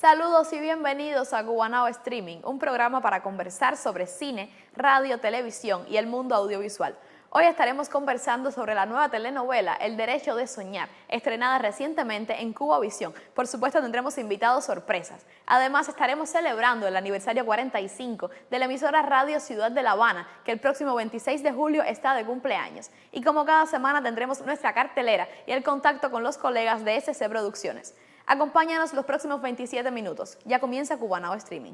Saludos y bienvenidos a Cubanao Streaming, un programa para conversar sobre cine, radio, televisión y el mundo audiovisual. Hoy estaremos conversando sobre la nueva telenovela El Derecho de Soñar, estrenada recientemente en Cubavisión. Por supuesto tendremos invitados sorpresas. Además estaremos celebrando el aniversario 45 de la emisora Radio Ciudad de La Habana, que el próximo 26 de julio está de cumpleaños. Y como cada semana tendremos nuestra cartelera y el contacto con los colegas de SC Producciones. Acompáñanos los próximos 27 minutos. Ya comienza Cubanao Streaming.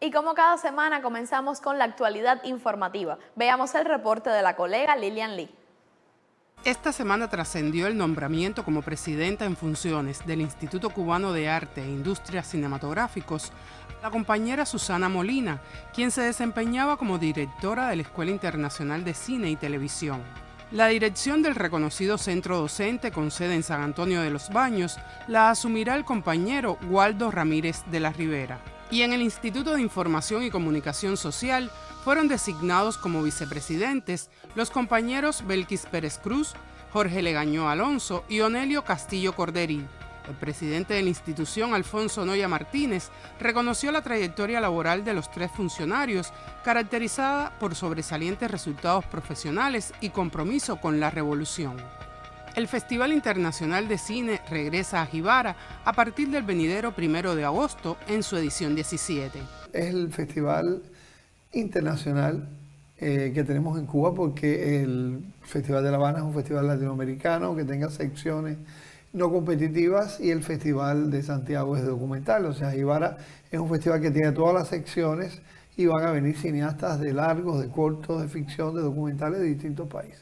Y como cada semana comenzamos con la actualidad informativa. Veamos el reporte de la colega Lilian Lee. Esta semana trascendió el nombramiento como presidenta en funciones del Instituto Cubano de Arte e Industrias Cinematográficos la compañera Susana Molina, quien se desempeñaba como directora de la Escuela Internacional de Cine y Televisión. La dirección del reconocido centro docente con sede en San Antonio de los Baños la asumirá el compañero Waldo Ramírez de la Rivera. Y en el Instituto de Información y Comunicación Social fueron designados como vicepresidentes los compañeros Belkis Pérez Cruz, Jorge Legañó Alonso y Onelio Castillo Corderí. El presidente de la institución, Alfonso Noya Martínez, reconoció la trayectoria laboral de los tres funcionarios, caracterizada por sobresalientes resultados profesionales y compromiso con la revolución. El Festival Internacional de Cine regresa a Jibara a partir del venidero 1 de agosto en su edición 17. Es el festival internacional que tenemos en Cuba porque el Festival de La Habana es un festival latinoamericano que tenga secciones no competitivas y el Festival de Santiago es documental. O sea, Jibara es un festival que tiene todas las secciones y van a venir cineastas de largos, de cortos, de ficción, de documentales de distintos países.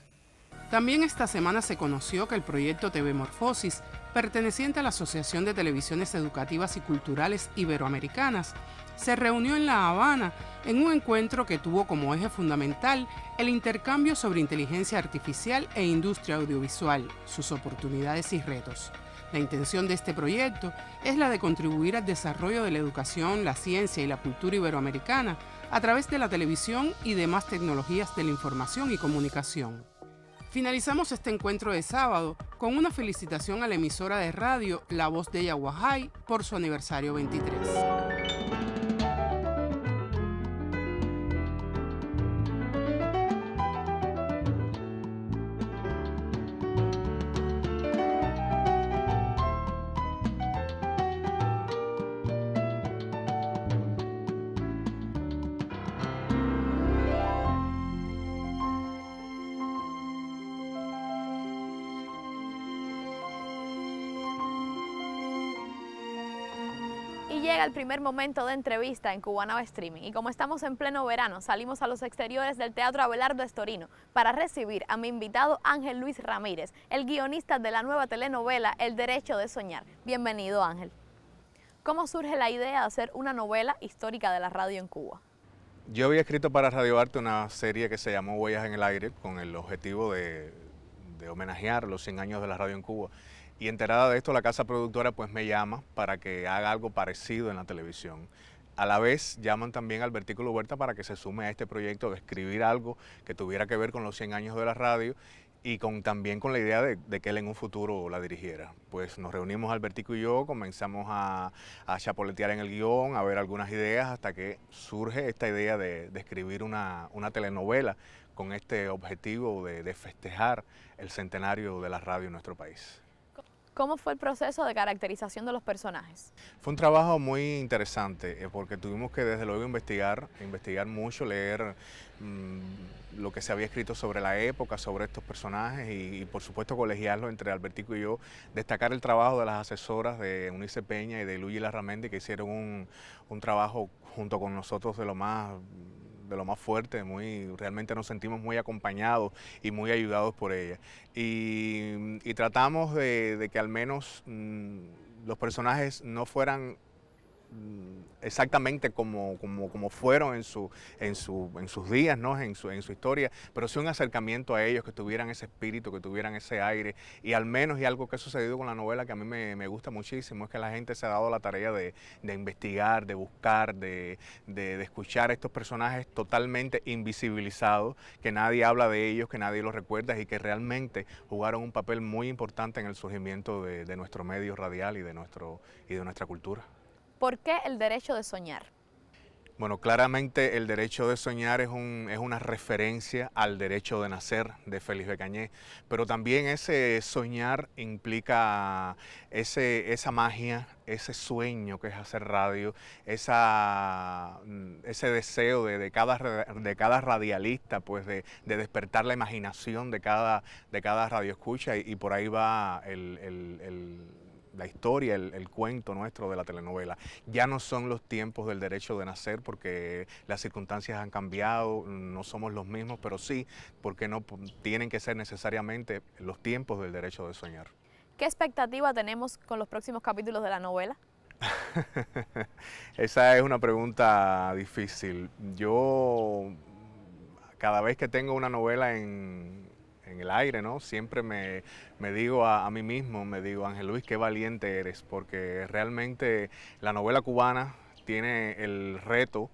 También esta semana se conoció que el proyecto TV Morfosis, perteneciente a la Asociación de Televisiones Educativas y Culturales Iberoamericanas, se reunió en La Habana en un encuentro que tuvo como eje fundamental el intercambio sobre inteligencia artificial e industria audiovisual, sus oportunidades y retos. La intención de este proyecto es la de contribuir al desarrollo de la educación, la ciencia y la cultura iberoamericana a través de la televisión y demás tecnologías de la información y comunicación. Finalizamos este encuentro de sábado con una felicitación a la emisora de radio La Voz de Yaguajay por su aniversario 23. Y llega el primer momento de entrevista en Cubanao Streaming. Y como estamos en pleno verano, salimos a los exteriores del Teatro Abelardo Estorino para recibir a mi invitado Ángel Luis Ramírez, el guionista de la nueva telenovela El Derecho de Soñar. Bienvenido, Ángel. ¿Cómo surge la idea de hacer una novela histórica de la radio en Cuba? Yo había escrito para Radio Arte una serie que se llamó Huellas en el Aire con el objetivo de homenajear los 100 años de la radio en Cuba. Y enterada de esto, la casa productora pues me llama para que haga algo parecido en la televisión. A la vez llaman también a Albertico Huerta para que se sume a este proyecto de escribir algo que tuviera que ver con los 100 años de la radio y también con la idea de que él en un futuro la dirigiera. Pues nos reunimos Albertico y yo, comenzamos a chapoletear en el guión, a ver algunas ideas hasta que surge esta idea de escribir una telenovela con este objetivo de festejar el centenario de la radio en nuestro país. ¿Cómo fue el proceso de caracterización de los personajes? Fue un trabajo muy interesante porque tuvimos que desde luego investigar mucho, leer lo que se había escrito sobre la época, sobre estos personajes y por supuesto colegiarlo entre Albertico y yo, destacar el trabajo de las asesoras de Eunice Peña y de Luigi Larramendi que hicieron un trabajo junto con nosotros de lo más fuerte, realmente nos sentimos muy acompañados y muy ayudados por ella. Y tratamos de que al menos los personajes no fueran exactamente como fueron en sus días, ¿no? en su historia, pero sí un acercamiento a ellos, que tuvieran ese espíritu, que tuvieran ese aire. Y al menos, y algo que ha sucedido con la novela que a mí me gusta muchísimo, es que la gente se ha dado la tarea de investigar, de buscar, de escuchar a estos personajes totalmente invisibilizados, que nadie habla de ellos, que nadie los recuerda, y que realmente jugaron un papel muy importante en el surgimiento de nuestro medio radial y de nuestra cultura. ¿Por qué el derecho de soñar? Bueno, claramente el derecho de soñar es una referencia al derecho de nacer de Félix Becañé, pero también ese soñar implica esa magia, ese sueño que es hacer radio, ese deseo de cada radialista, pues de despertar la imaginación de cada radioescucha, y por ahí va la historia, el cuento nuestro de la telenovela. Ya no son los tiempos del derecho de nacer, porque las circunstancias han cambiado, no somos los mismos, pero sí, porque no tienen que ser necesariamente los tiempos del derecho de soñar. ¿Qué expectativa tenemos con los próximos capítulos de la novela? Esa es una pregunta difícil. Yo, cada vez que tengo una novela en el aire, ¿no? Siempre me digo a mí mismo, me digo, Ángel Luis, qué valiente eres, porque realmente la novela cubana tiene el reto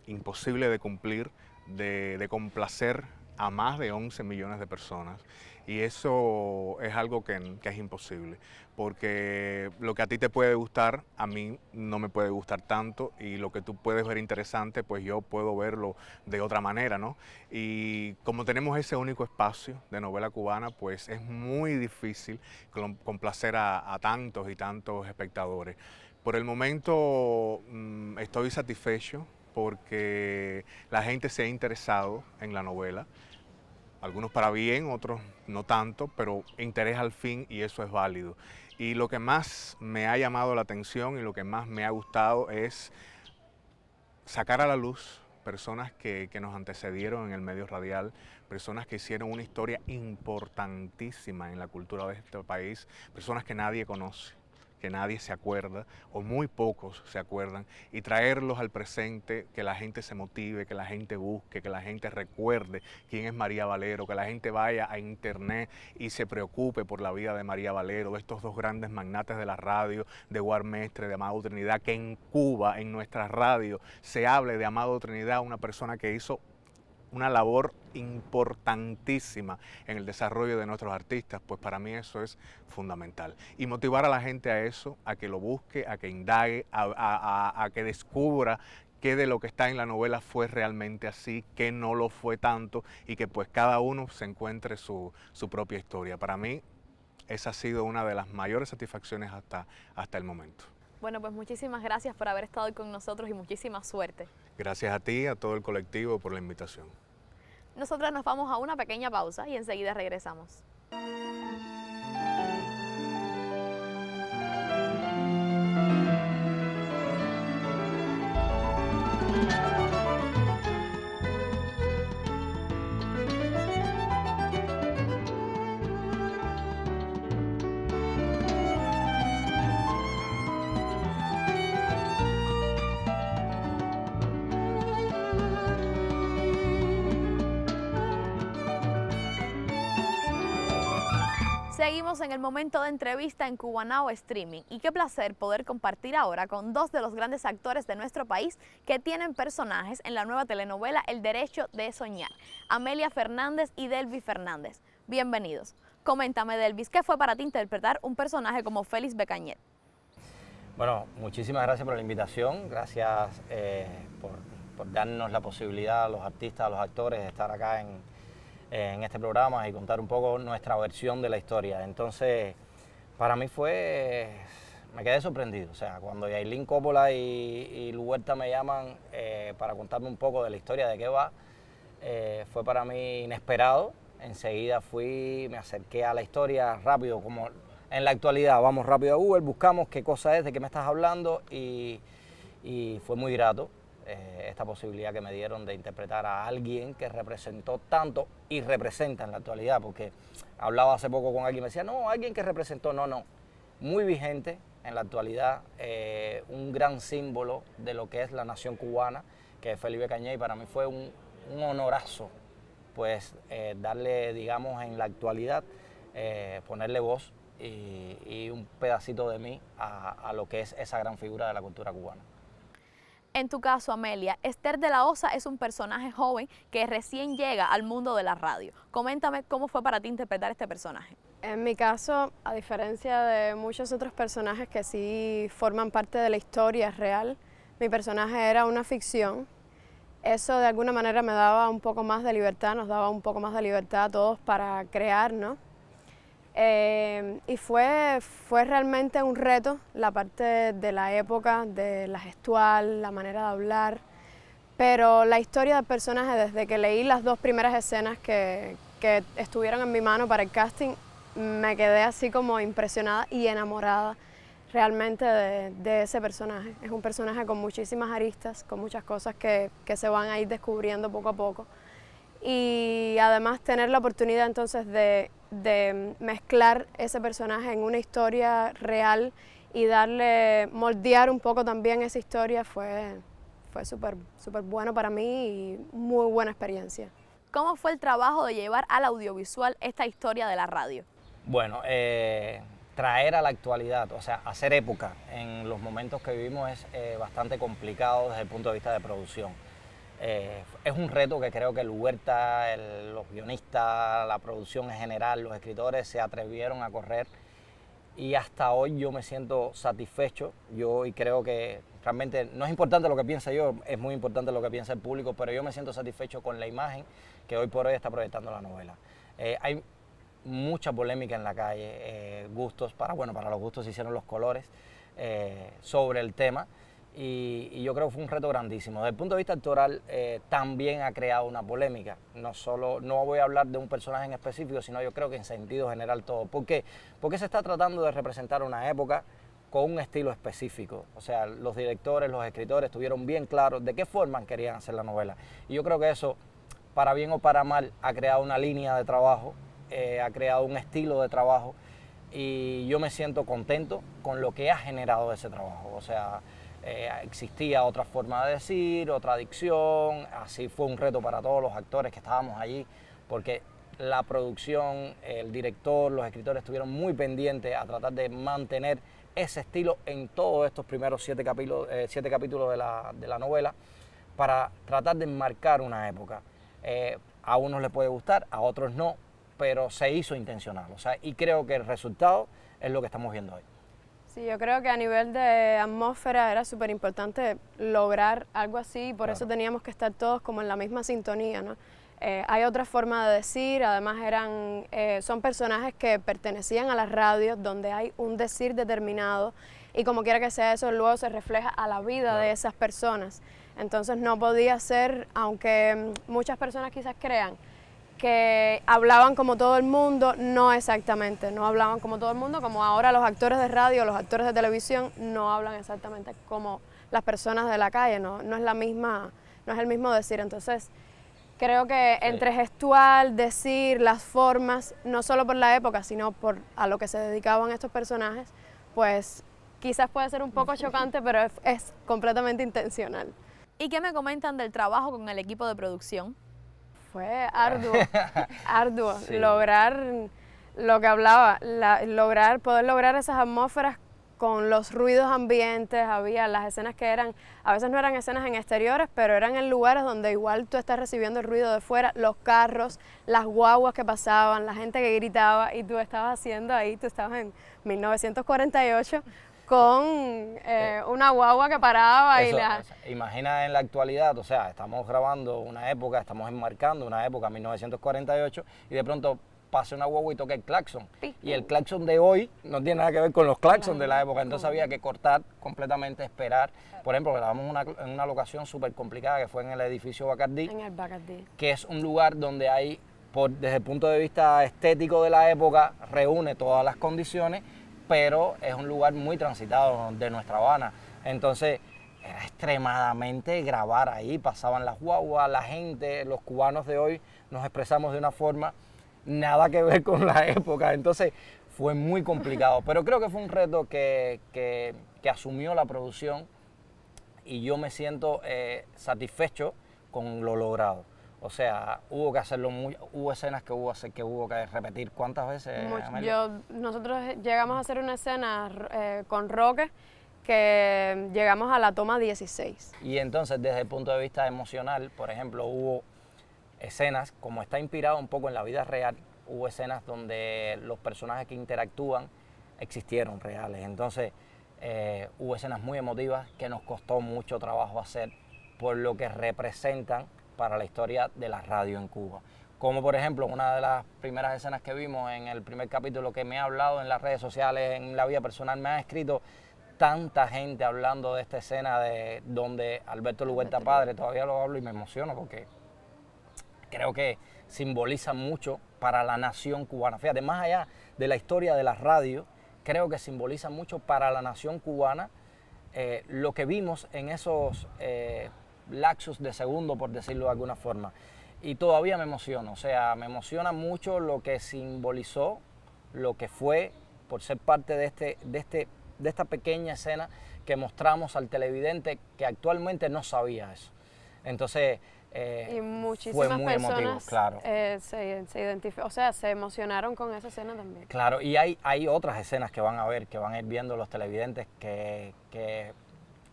imposible de cumplir, de complacer a más de 11 millones de personas. Y eso es algo que es imposible, porque lo que a ti te puede gustar, a mí no me puede gustar tanto, y lo que tú puedes ver interesante, pues yo puedo verlo de otra manera, ¿no? Y como tenemos ese único espacio de novela cubana, pues es muy difícil complacer a tantos y tantos espectadores. Por el momento estoy satisfecho, porque la gente se ha interesado en la novela. Algunos para bien, otros no tanto, pero interés al fin, y eso es válido. Y lo que más me ha llamado la atención y lo que más me ha gustado es sacar a la luz personas que nos antecedieron en el medio radial, personas que hicieron una historia importantísima en la cultura de este país, personas que nadie conoce, que nadie se acuerda, o muy pocos se acuerdan, y traerlos al presente, que la gente se motive, que la gente busque, que la gente recuerde quién es María Valero, que la gente vaya a internet y se preocupe por la vida de María Valero, de estos dos grandes magnates de la radio, de Guar Mestre, de Amado Trinidad, que en Cuba, en nuestra radio, se hable de Amado Trinidad, una persona que hizo una labor importantísima en el desarrollo de nuestros artistas. Pues para mí eso es fundamental. Y motivar a la gente a eso, a que lo busque, a que indague, a que descubra qué de lo que está en la novela fue realmente así, qué no lo fue tanto, y que pues cada uno se encuentre su propia historia. Para mí esa ha sido una de las mayores satisfacciones hasta el momento. Bueno, pues muchísimas gracias por haber estado hoy con nosotros y muchísima suerte. Gracias a ti, a todo el colectivo, por la invitación. Nosotras nos vamos a una pequeña pausa y enseguida regresamos. Seguimos en el momento de entrevista en Cubanao Streaming, y qué placer poder compartir ahora con dos de los grandes actores de nuestro país que tienen personajes en la nueva telenovela El Derecho de Soñar, Amelia Fernández y Delvis Fernández. Bienvenidos. Coméntame, Delvis, ¿qué fue para ti interpretar un personaje como Félix Becañé? Bueno, muchísimas gracias por la invitación, gracias por darnos la posibilidad a los artistas, a los actores, de estar acá en este programa y contar un poco nuestra versión de la historia. Entonces, para mí me quedé sorprendido. O sea, cuando Yailin Coppola y Luberta me llaman para contarme un poco de la historia, de qué va, fue para mí inesperado. Enseguida me acerqué a la historia rápido, como en la actualidad. Vamos rápido a Google, buscamos qué cosa es, de qué me estás hablando, y fue muy grato esta posibilidad que me dieron de interpretar a alguien que representó tanto y representa en la actualidad, porque hablaba hace poco con alguien y me decía, no, alguien que representó, no, muy vigente en la actualidad, un gran símbolo de lo que es la nación cubana, que es Felipe Cañé, y para mí fue un honorazo, pues darle, digamos, en la actualidad, ponerle voz y un pedacito de mí a lo que es esa gran figura de la cultura cubana. En tu caso, Amelia, Esther de la Osa es un personaje joven que recién llega al mundo de la radio. Coméntame cómo fue para ti interpretar este personaje. En mi caso, a diferencia de muchos otros personajes que sí forman parte de la historia real, mi personaje era una ficción. Eso de alguna manera me daba un poco más de libertad, nos daba un poco más de libertad a todos para crear, ¿no? Y fue realmente un reto la parte de la época, de la gestual, la manera de hablar, pero la historia del personaje, desde que leí las 2 primeras escenas que estuvieron en mi mano para el casting, me quedé así como impresionada y enamorada realmente de ese personaje. Es un personaje con muchísimas aristas, con muchas cosas que se van a ir descubriendo poco a poco. Y además tener la oportunidad entonces de mezclar ese personaje en una historia real y moldear un poco también esa historia fue súper bueno para mí y muy buena experiencia. ¿Cómo fue el trabajo de llevar al audiovisual esta historia de la radio? Bueno, traer a la actualidad, o sea, hacer época en los momentos que vivimos es bastante complicado desde el punto de vista de producción. Es un reto que creo que el Huerta, los guionistas, la producción en general, los escritores se atrevieron a correr, y hasta hoy yo me siento satisfecho. Y creo que realmente no es importante lo que piense yo, es muy importante lo que piensa el público, pero yo me siento satisfecho con la imagen que hoy por hoy está proyectando la novela. Hay mucha polémica en la calle, gustos, para los gustos se hicieron los colores sobre el tema. Y yo creo que fue un reto grandísimo. Desde el punto de vista actoral, también ha creado una polémica. No voy a hablar de un personaje en específico, sino yo creo que en sentido general todo. ¿Por qué? Porque se está tratando de representar una época con un estilo específico. O sea, los directores, los escritores estuvieron bien claros de qué forma querían hacer la novela. Y yo creo que eso, para bien o para mal, ha creado una línea de trabajo, ha creado un estilo de trabajo, y yo me siento contento con lo que ha generado ese trabajo. O sea, existía otra forma de decir, otra dicción, así fue un reto para todos los actores que estábamos allí, porque la producción, el director, los escritores estuvieron muy pendientes a tratar de mantener ese estilo en todos estos primeros 7 capítulos de la novela, para tratar de enmarcar una época. A unos les puede gustar, a otros no, pero se hizo intencional, o sea, y creo que el resultado es lo que estamos viendo hoy. Sí, yo creo que a nivel de atmósfera era súper importante lograr algo así, por eso teníamos que estar todos como en la misma sintonía, ¿no? Hay otra forma de decir, además son personajes que pertenecían a las radios donde hay un decir determinado, y como quiera que sea eso, luego se refleja a la vida de esas personas. Entonces no podía ser, aunque muchas personas quizás crean que hablaban como todo el mundo, no exactamente, no hablaban como todo el mundo, como ahora los actores de radio, los actores de televisión no hablan exactamente como las personas de la calle, no es el mismo decir. Entonces creo que entre gestual, decir, las formas, no solo por la época, sino a lo que se dedicaban estos personajes, pues quizás puede ser un poco chocante, pero es completamente intencional. ¿Y qué me comentan del trabajo con el equipo de producción? Fue arduo, Sí. Lograr lo que hablaba, poder lograr esas atmósferas con los ruidos ambientes. Había las escenas que a veces no eran escenas en exteriores, pero eran en lugares donde igual tú estás recibiendo el ruido de fuera, los carros, las guaguas que pasaban, la gente que gritaba, y tú estabas tú estabas en 1948 con una guagua que paraba. Eso, imagina en la actualidad, o sea, estamos grabando una época, estamos enmarcando una época, 1948, y de pronto pasa una guagua y toca el claxon. Y el claxon de hoy no tiene nada que ver con los claxons de la época, entonces había que cortar completamente, esperar. Por ejemplo, grabamos en una locación súper complicada que fue en el edificio Bacardí. En el Bacardí. Que es un lugar donde hay, desde el punto de vista estético de la época, reúne todas las condiciones, pero es un lugar muy transitado de nuestra Habana. Entonces era extremadamente grabar ahí, pasaban las guaguas, la gente, los cubanos de hoy nos expresamos de una forma nada que ver con la época. Entonces fue muy complicado, pero creo que fue un reto que asumió la producción y yo me siento satisfecho con lo logrado. O sea, hubo que hacerlo, hubo escenas que hubo que repetir. ¿Cuántas veces, Amelia? Nosotros llegamos a hacer una escena con Roque que llegamos a la toma 16. Y entonces, desde el punto de vista emocional, por ejemplo, hubo escenas, como está inspirado un poco en la vida real, hubo escenas donde los personajes que interactúan existieron reales. Entonces, hubo escenas muy emotivas que nos costó mucho trabajo hacer por lo que representan para la historia de la radio en Cuba. Como por ejemplo, una de las primeras escenas que vimos en el primer capítulo que me ha hablado en las redes sociales, en la vida personal, me ha escrito tanta gente hablando de esta escena de donde Alberto Luguerta padre, todavía lo hablo y me emociono porque creo que simboliza mucho para la nación cubana. Fíjate, más allá de la historia de la radio, creo que simboliza mucho para la nación cubana lo que vimos en esos lapsus de segundo, por decirlo de alguna forma. Y todavía me emociono, o sea, me emociona mucho lo que simbolizó, lo que fue, por ser parte de esta pequeña escena que mostramos al televidente que actualmente no sabía eso. Entonces, y muchísimas fue muy personas emotivo, claro. se emocionaron con esa escena también. Claro, y hay otras escenas que van a ver, que van a ir viendo los televidentes que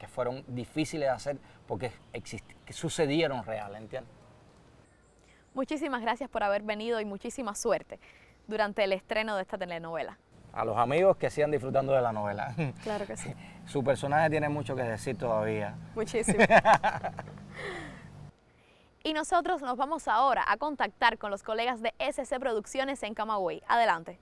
fueron difíciles de hacer porque que sucedieron real, ¿entiendes? Muchísimas gracias por haber venido y muchísima suerte durante el estreno de esta telenovela. A los amigos que sigan disfrutando de la novela. Claro que sí. Su personaje tiene mucho que decir todavía. Muchísimo. Y nosotros nos vamos ahora a contactar con los colegas de SC Producciones en Camagüey. Adelante.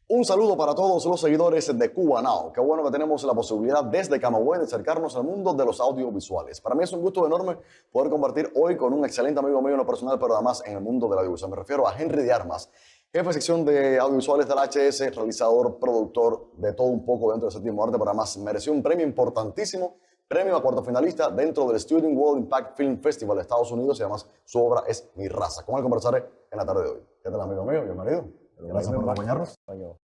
Un saludo para todos los seguidores de Cuba Now. Qué bueno que tenemos la posibilidad desde Camagüey de acercarnos al mundo de los audiovisuales. Para mí es un gusto enorme poder compartir hoy con un excelente amigo mío en lo personal, pero además en el mundo de la audiovisual. Me refiero a Henry de Armas, jefe de sección de audiovisuales del HS, realizador, productor de todo un poco dentro del séptimo arte, pero además mereció un premio importantísimo, premio a cuarto finalista dentro del Student World Impact Film Festival de Estados Unidos, y además su obra es Mi Raza. Con él conversaré en la tarde de hoy. ¿Qué tal, amigo mío? Bienvenido. Gracias por acompañarnos.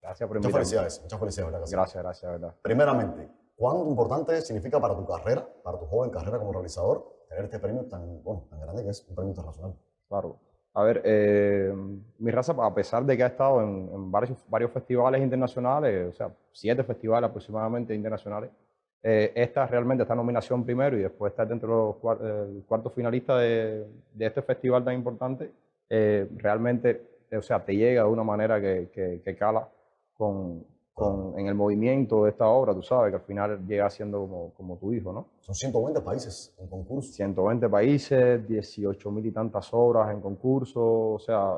Gracias por invitarme. Muchas felicidades. Gracias, verdad. Primeramente, ¿cuánto importante significa para tu carrera, para tu joven carrera como realizador, tener este premio tan grande que es un premio internacional? Claro. A ver, Mi Raza, a pesar de que ha estado en varios festivales internacionales, o sea, 7 festivales aproximadamente internacionales, esta nominación primero y después estar dentro de los cuartos finalistas de este festival tan importante, realmente, o sea, te llega de una manera que cala en el movimiento de esta obra, tú sabes, que al final llega siendo como tu hijo, ¿no? Son 120 países en concurso. 120 países, 18.000 y tantas obras en concurso, o sea,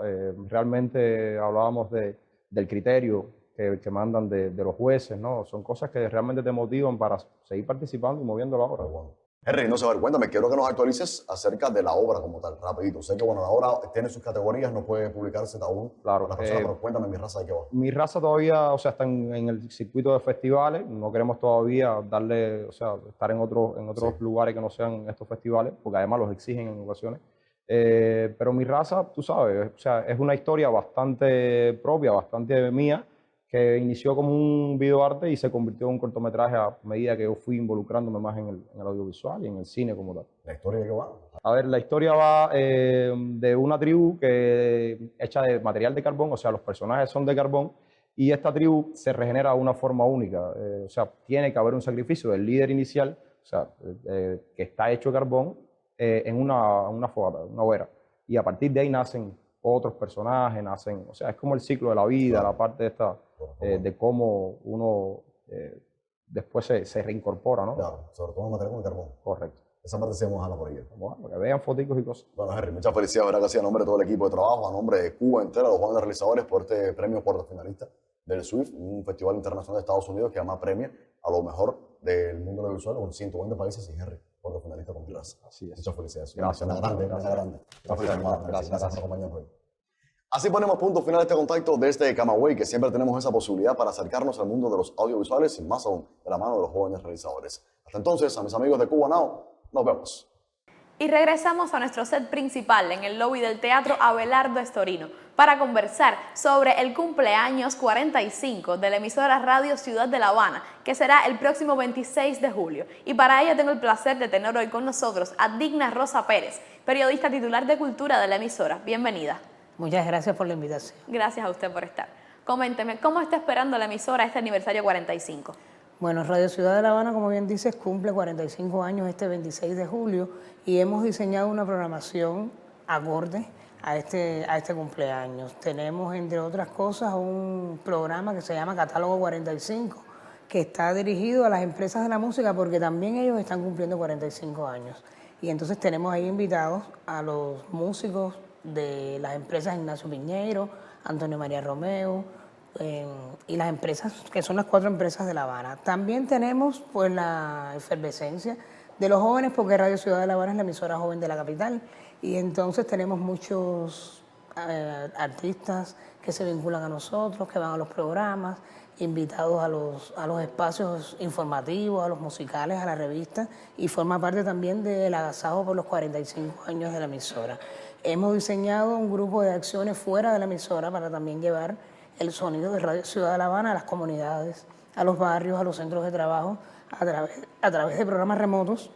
realmente hablábamos del criterio que mandan de los jueces, ¿no? Son cosas que realmente te motivan para seguir participando y moviendo la obra. Bueno. Henry, no se va a dar cuenta, quiero que nos actualices acerca de la obra como tal, rapidito. Sé que la obra tiene sus categorías, no puede publicarse aún claro, para las personas, pero cuéntame Mi Raza de qué va. Mi Raza todavía, o sea, está en el circuito de festivales, no queremos todavía darle, o sea, estar en otros lugares que no sean estos festivales, porque además los exigen en ocasiones. Pero Mi Raza, tú sabes, o sea, es una historia bastante propia, bastante mía, que inició como un videoarte y se convirtió en un cortometraje a medida que yo fui involucrándome más en el audiovisual y en el cine como tal. ¿La historia de qué va? A ver, la historia va de una tribu hecha de material de carbón, o sea, los personajes son de carbón, y esta tribu se regenera de una forma única. O sea, tiene que haber un sacrificio del líder inicial, o sea, que está hecho de carbón, en una fogata, una hoguera. Y a partir de ahí nacen otros personajes, o sea, es como el ciclo de la vida, claro. La parte esta de cómo uno después se reincorpora, ¿no? Claro, sobre todo material con carbón. Correcto. Esa parte sí vamos a dejarla por ahí. Bueno, que vean foticos y cosas. Bueno, Henry, muchas felicidades, ¿verdad? Que sí, a nombre de todo el equipo de trabajo, a nombre de Cuba entera, los jóvenes realizadores, por este premio cuarto finalista del SWIFT, un festival internacional de Estados Unidos que además premia a lo mejor del mundo audiovisual con 120 países y Henry, cuarto finalista con Mi Raza. Así es. Muchas felicidades. Gracias. Una grande. Gracias por acompañarnos hoy. Así ponemos punto final a este contacto desde Camagüey, que siempre tenemos esa posibilidad para acercarnos al mundo de los audiovisuales y más aún de la mano de los jóvenes realizadores. Hasta entonces, a mis amigos de Cuba Now, nos vemos. Y regresamos a nuestro set principal en el lobby del Teatro Abelardo Estorino para conversar sobre el cumpleaños 45 de la emisora Radio Ciudad de La Habana, que será el próximo 26 de julio. Y para ello tengo el placer de tener hoy con nosotros a Digna Rosa Pérez, periodista titular de Cultura de la emisora. Bienvenida. Muchas gracias por la invitación. Gracias a usted por estar. Coménteme, ¿cómo está esperando la emisora este aniversario 45? Bueno, Radio Ciudad de La Habana, como bien dices, cumple 45 años este 26 de julio y hemos diseñado una programación acorde a este cumpleaños. Tenemos, entre otras cosas, un programa que se llama Catálogo 45, que está dirigido a las empresas de la música porque también ellos están cumpliendo 45 años. Y entonces tenemos ahí invitados a los músicos de las empresas Ignacio Piñeiro, Antonio María Romeo, y las empresas, que son las 4 empresas de La Habana. También tenemos pues la efervescencia de los jóvenes, porque Radio Ciudad de La Habana es la emisora joven de la capital, y entonces tenemos muchos artistas que se vinculan a nosotros, que van a los programas, invitados a los espacios informativos, a los musicales, a la revista, y forma parte también del agasajo por los 45 años de la emisora. Hemos diseñado un grupo de acciones fuera de la emisora para también llevar el sonido de Radio Ciudad de La Habana a las comunidades, a los barrios, a los centros de trabajo, a través de programas remotos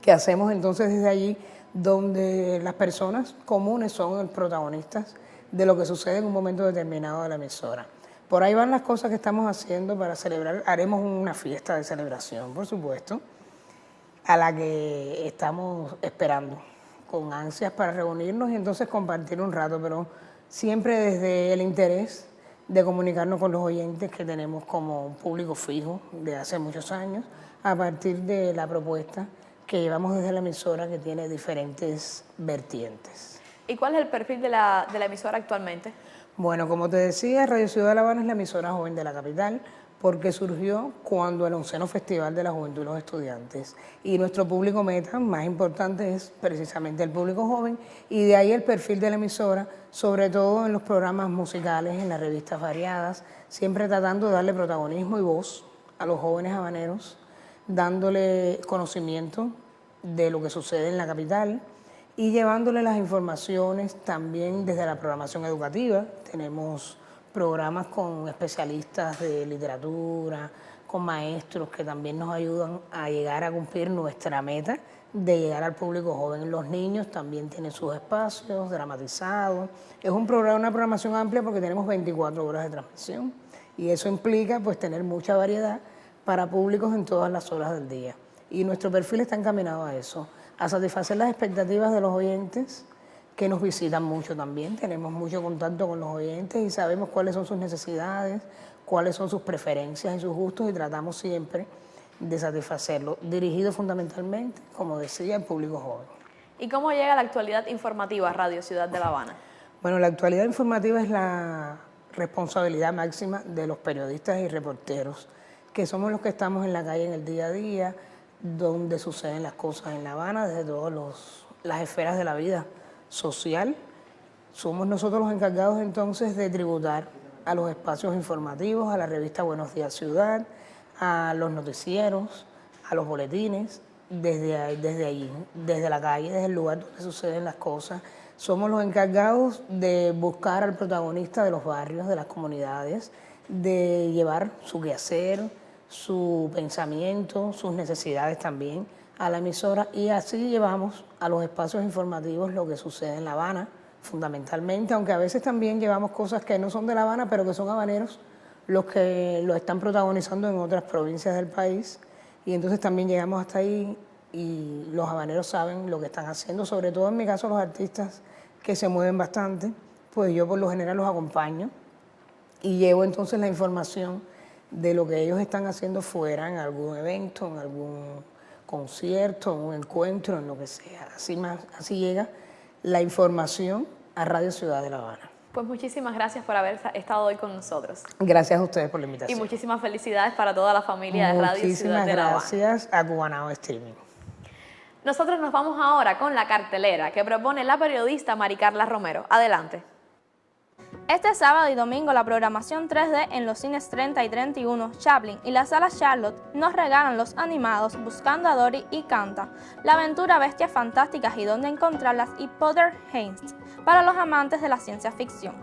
que hacemos entonces desde allí, donde las personas comunes son los protagonistas de lo que sucede en un momento determinado de la emisora. Por ahí van las cosas que estamos haciendo para celebrar. Haremos una fiesta de celebración, por supuesto, a la que estamos esperando con ansias para reunirnos y entonces compartir un rato, pero siempre desde el interés de comunicarnos con los oyentes que tenemos como un público fijo de hace muchos años, a partir de la propuesta que llevamos desde la emisora, que tiene diferentes vertientes. ¿Y cuál es el perfil de la emisora actualmente? Bueno, como te decía, Radio Ciudad de La Habana es la emisora joven de la capital, porque surgió cuando el 11º Festival de la Juventud y los Estudiantes. Y nuestro público meta más importante es precisamente el público joven, y de ahí el perfil de la emisora, sobre todo en los programas musicales, en las revistas variadas, siempre tratando de darle protagonismo y voz a los jóvenes habaneros, dándole conocimiento de lo que sucede en la capital y llevándole las informaciones también desde la programación educativa. Tenemos programas con especialistas de literatura, con maestros que también nos ayudan a llegar a cumplir nuestra meta de llegar al público joven. Los niños también tienen sus espacios dramatizados. Es un programa, una programación amplia porque tenemos 24 horas de transmisión y eso implica pues tener mucha variedad para públicos en todas las horas del día. Y nuestro perfil está encaminado a eso, a satisfacer las expectativas de los oyentes, que nos visitan mucho también. Tenemos mucho contacto con los oyentes y sabemos cuáles son sus necesidades, cuáles son sus preferencias y sus gustos, y tratamos siempre de satisfacerlo, dirigido fundamentalmente, como decía, al público joven. ¿Y cómo llega la actualidad informativa a Radio Ciudad de La Habana? Bueno, la actualidad informativa es la responsabilidad máxima de los periodistas y reporteros, que somos los que estamos en la calle en el día a día, donde suceden las cosas en La Habana, desde todas las esferas de la vida social. Somos nosotros los encargados entonces de tributar a los espacios informativos, a la revista Buenos Días Ciudad, a los noticieros, a los boletines, desde allí, desde la calle, desde el lugar donde suceden las cosas. Somos los encargados de buscar al protagonista de los barrios, de las comunidades, de llevar su quehacer, su pensamiento, sus necesidades también a la emisora, y así llevamos a los espacios informativos lo que sucede en La Habana, fundamentalmente, aunque a veces también llevamos cosas que no son de La Habana, pero que son habaneros los que lo están protagonizando en otras provincias del país, y entonces también llegamos hasta ahí y los habaneros saben lo que están haciendo, sobre todo en mi caso los artistas que se mueven bastante, pues yo por lo general los acompaño y llevo entonces la información de lo que ellos están haciendo fuera, en algún evento, en algún concierto, en un encuentro, en lo que sea. Así llega la información a Radio Ciudad de La Habana. Pues muchísimas gracias por haber estado hoy con nosotros. Gracias a ustedes por la invitación. Y muchísimas felicidades para toda la familia de Radio Ciudad de La Habana. Muchísimas gracias a Cuba Now Streaming. Nosotros nos vamos ahora con la cartelera que propone la periodista Mari Carla Romero. Adelante. Este sábado y domingo la programación 3D en los cines 30 y 31, Chaplin y la sala Charlotte nos regalan los animados Buscando a Dory y Canta, La aventura Bestias Fantásticas y Dónde Encontrarlas y Potterheads para los amantes de la ciencia ficción.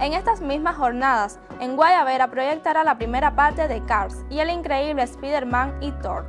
En estas mismas jornadas, en Guayabera proyectará la primera parte de Cars y el increíble Spider-Man y Thor.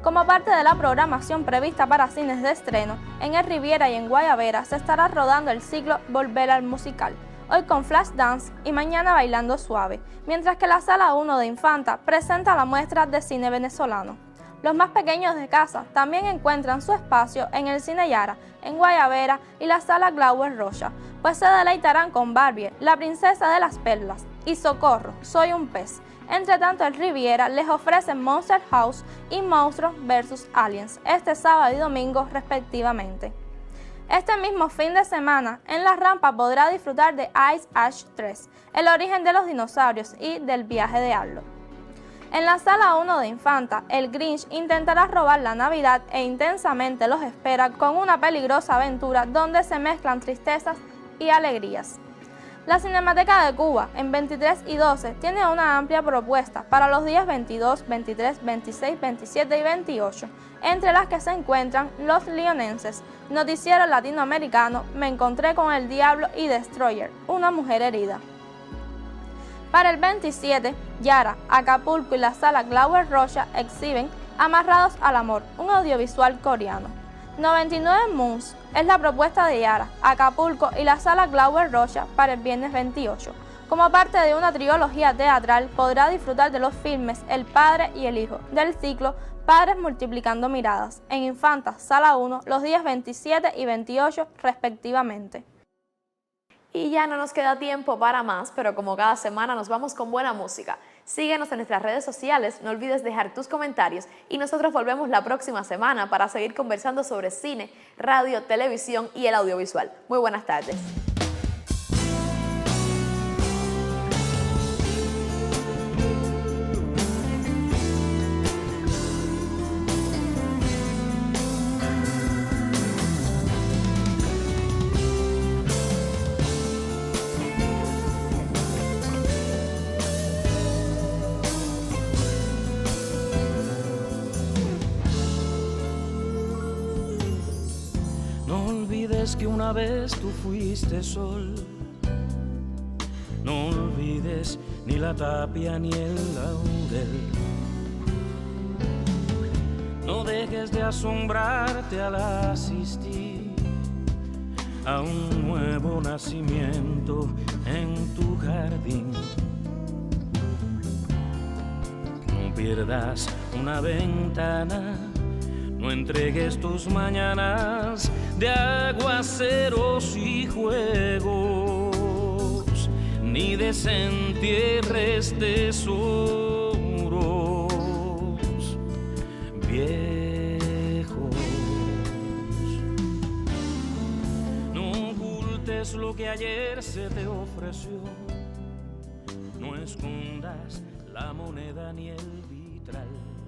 Como parte de la programación prevista para cines de estreno, en el Riviera y en Guayabera se estará rodando el ciclo Volver al Musical, hoy con Flashdance y mañana Bailando Suave, mientras que la Sala 1 de Infanta presenta la muestra de cine venezolano. Los más pequeños de casa también encuentran su espacio en el Cine Yara, en Guayabera y la Sala Glauber Rocha, pues se deleitarán con Barbie, la princesa de las perlas, y Socorro, Soy un pez. Entre tanto, el Riviera les ofrece Monster House y Monstruos vs. Aliens este sábado y domingo respectivamente. Este mismo fin de semana, en la rampa podrá disfrutar de Ice Age 3, el origen de los dinosaurios y del viaje de Arlo. En la Sala 1 de Infanta, el Grinch intentará robar la Navidad e intensamente los espera con una peligrosa aventura donde se mezclan tristezas y alegrías. La Cinemateca de Cuba, en 23 y 12, tiene una amplia propuesta para los días 22, 23, 26, 27 y 28, entre las que se encuentran Los Lionenses, Noticiero Latinoamericano, Me encontré con el Diablo y Destroyer, una mujer herida. Para el 27, Yara, Acapulco y la Sala Glauber Rocha exhiben Amarrados al Amor, un audiovisual coreano. 99 Moons es la propuesta de Yara, Acapulco y la Sala Glauber Rocha para el viernes 28. Como parte de una trilogía teatral, podrá disfrutar de los filmes El Padre y el Hijo, del ciclo Padres Multiplicando Miradas, en Infanta, Sala 1, los días 27 y 28 respectivamente. Y ya no nos queda tiempo para más, pero como cada semana nos vamos con buena música. Síguenos en nuestras redes sociales, no olvides dejar tus comentarios y nosotros volvemos la próxima semana para seguir conversando sobre cine, radio, televisión y el audiovisual. Muy buenas tardes. Que una vez tú fuiste sol, no olvides ni la tapia ni el laurel, no dejes de asombrarte al asistir a un nuevo nacimiento en tu jardín. No pierdas una ventana, no entregues tus mañanas de aguaceros y juegos, ni desentierres tesoros viejos. No ocultes lo que ayer se te ofreció, no escondas la moneda ni el vitral.